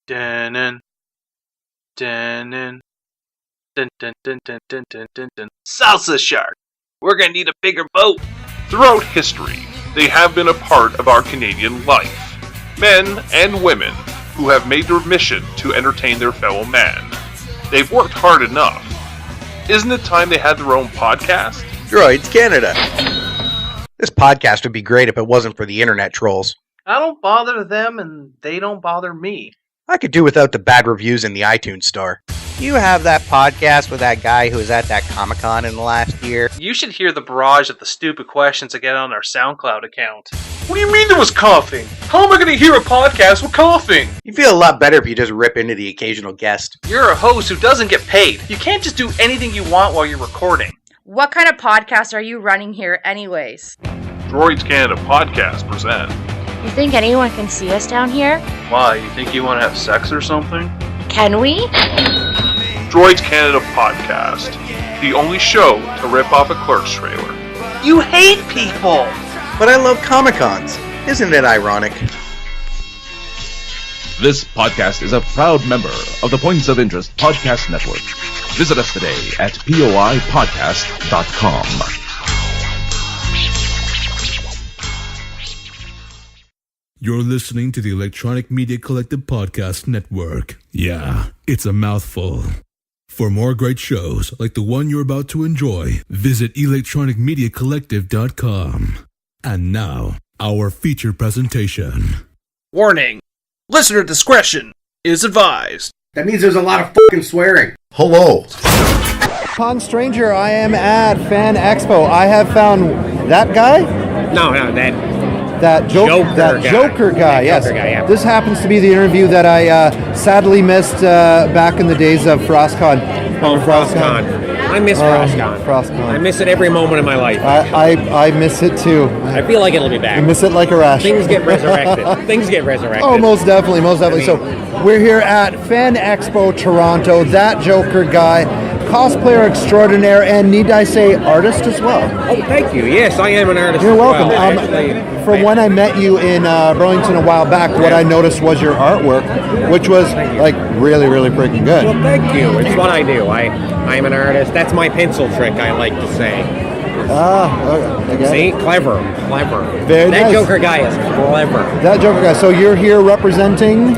Dun, dun, dun, dun, dun, dun, dun, dun, dun, dun, dun. Salsa shark! We're gonna need a bigger boat! Throughout history, they have been a part of our Canadian life. Men and women who have made their mission to entertain their fellow man. They've worked hard enough. Isn't it time they had their own podcast? Droids Canada. This podcast would be great if it wasn't for the internet trolls. I don't bother them and they don't bother me. I could do without the bad reviews in the iTunes store. You have that podcast with that guy who was at that Comic-Con in the last year. You should hear the barrage of the stupid questions I get on our SoundCloud account. What do you mean there was coughing? How am I going to hear a podcast with coughing? You feel a lot better if you just rip into the occasional guest. You're a host who doesn't get paid. You can't just do anything you want while you're recording. What kind of podcast are you running here anyways? Droids Canada Podcast present. You think anyone can see us down here? Why, you think you want to have sex or something? Can we? Droids Canada Podcast. The only show to rip off a Clerks trailer. You hate people! But I love Comic-Cons. Isn't it ironic? This podcast is a proud member of the Points of Interest Podcast Network. Visit us today at poipodcast.com. You're listening to the Electronic Media Collective Podcast Network. Yeah, it's a mouthful. For more great shows like the one you're about to enjoy, visit electronicmediacollective.com. And now, our feature presentation. Warning. Listener discretion is advised. That means there's a lot of fucking swearing. Hello. Pond Stranger, I am at FanExpo. I have found that guy? No, That Joker guy, yes. yeah. This happens to be the interview that I sadly missed back in the days of FrostCon. Oh, FrostCon. I miss FrostCon. FrostCon. I miss it every moment of my life. I miss it too. I feel like it'll be back. I miss it like a rash. Things get resurrected. Oh, most definitely. So we're here at FanExpo Toronto. That Joker guy, cosplayer extraordinaire, and need I say artist as well. Oh, thank you. Yes, I am an artist. You're as welcome. well. From when I met you in Burlington a while back, what I noticed was your artwork, which was like really, really freaking good. Well, thank you. It's what I do. I'm an artist. That's my pencil trick, I like to say. Okay. See? Clever. Very that nice. Joker guy is clever. That Joker guy. So you're here representing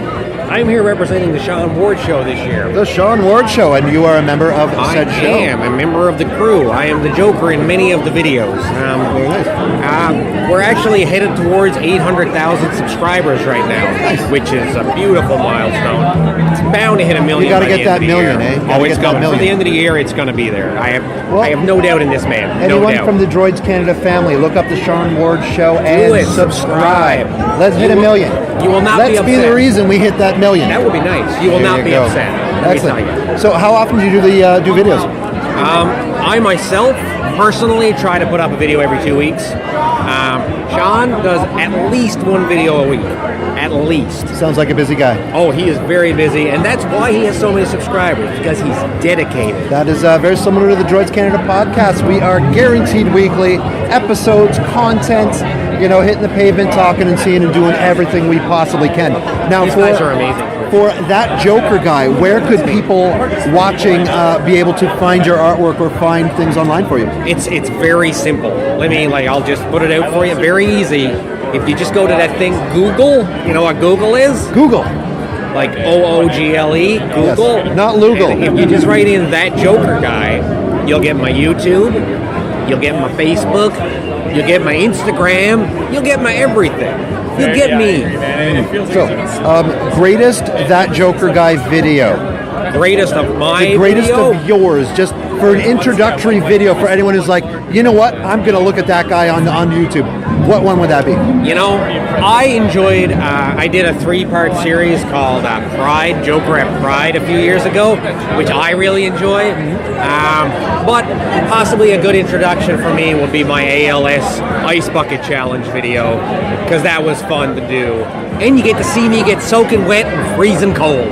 I'm here representing the Sean Ward Show this year. the Sean Ward Show, and you are a member of said show. I am a member of the crew. I am the Joker in many of the videos. Very nice. We're actually headed towards 800,000 subscribers right now, which is a beautiful milestone. It's bound to hit a million. You got to by the get end that of the million, year. eh? Oh, it's coming. For the end of the year, it's going to be there. I have no doubt in this man. Anyone no doubt. from the Droids Canada family, look up the Sean Ward Show and subscribe. Let's hit a million. You will not be Let's upset. be the reason we hit that million. That would be nice. You will There not you be go. upset. Let me tell you. Excellent. So how often do you do the do videos? I myself personally try to put up a video every 2 weeks. Sean does at least one video a week. At least. Sounds like a busy guy. Oh, he is very busy, and that's why he has so many subscribers, because he's dedicated. That is very similar to the Droids Canada podcast. We are guaranteed weekly episodes, content, hitting the pavement, talking and seeing and doing everything we possibly can. Now, These guys are amazing. For that Joker guy, where could people watching be able to find your artwork or find things online for you? It's very simple. I'll just put it out for you. Very easy. If you just go to that thing, Google, you know what Google is? Google. Like OOGLE, Google. Yes, not Lugal. And if you just write in that Joker guy, you'll get my YouTube, you'll get my Facebook, you'll get my Instagram, you'll get my everything. You'll get me. So, greatest That Joker guy video. Greatest of my The greatest video? of yours, just for an introductory video for anyone who's like, you know what, I'm going to look at that guy on YouTube. What one would that be? I enjoyed, I did a 3-part series called Pride, Joker at Pride a few years ago, which I really enjoy. But possibly a good introduction for me would be my ALS Ice Bucket Challenge video, because that was fun to do. And you get to see me get soaking wet and freezing cold.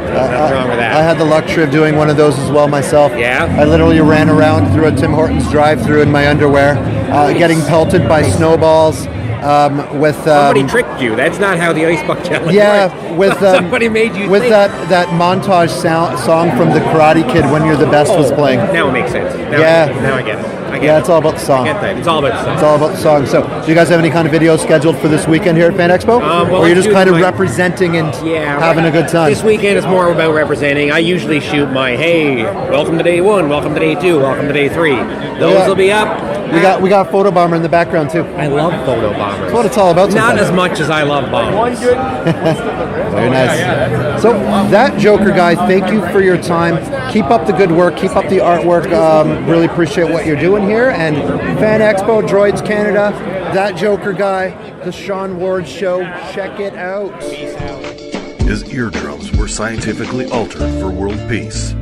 Nothing wrong with that. I had the luxury of doing one of those as well myself. Yeah? I literally ran around through a Tim Hortons drive-thru in my underwear, getting pelted by snowballs, with Somebody tricked you. That's not how the Ice Bucket Challenge works. with somebody made you with think. that montage song from the Karate Kid, "When You're the Best" was playing. Now it makes sense. Now I get it. It's all about the song. I get that. It's all about the song. It's all about the song. So, do you guys have any kind of videos scheduled for this weekend here at FanExpo? Or you're just kind of representing and having a good time? This weekend is more about representing. I usually shoot my, hey, welcome to day 1, welcome to day 2, welcome to day 3. Those will be up. We got Photo Bomber in the background too. I love photo bombers. That's what it's all about. Not as much as I love bombers. Very nice. So that Joker guy, thank you for your time. Keep up the good work. Keep up the artwork. Really appreciate what you're doing here. And FanExpo, Droids Canada, that Joker guy, the Sean Ward Show. Check it out. His eardrums were scientifically altered for world peace.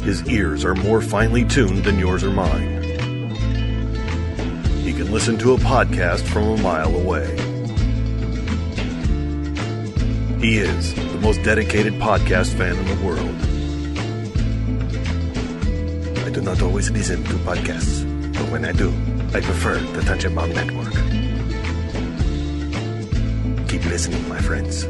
His ears are more finely tuned than yours or mine. He can listen to a podcast from a mile away. He is the most dedicated podcast fan in the world. I do not always listen to podcasts, but when I do, I prefer the Tangent Bomb Network. Keep listening, my friends.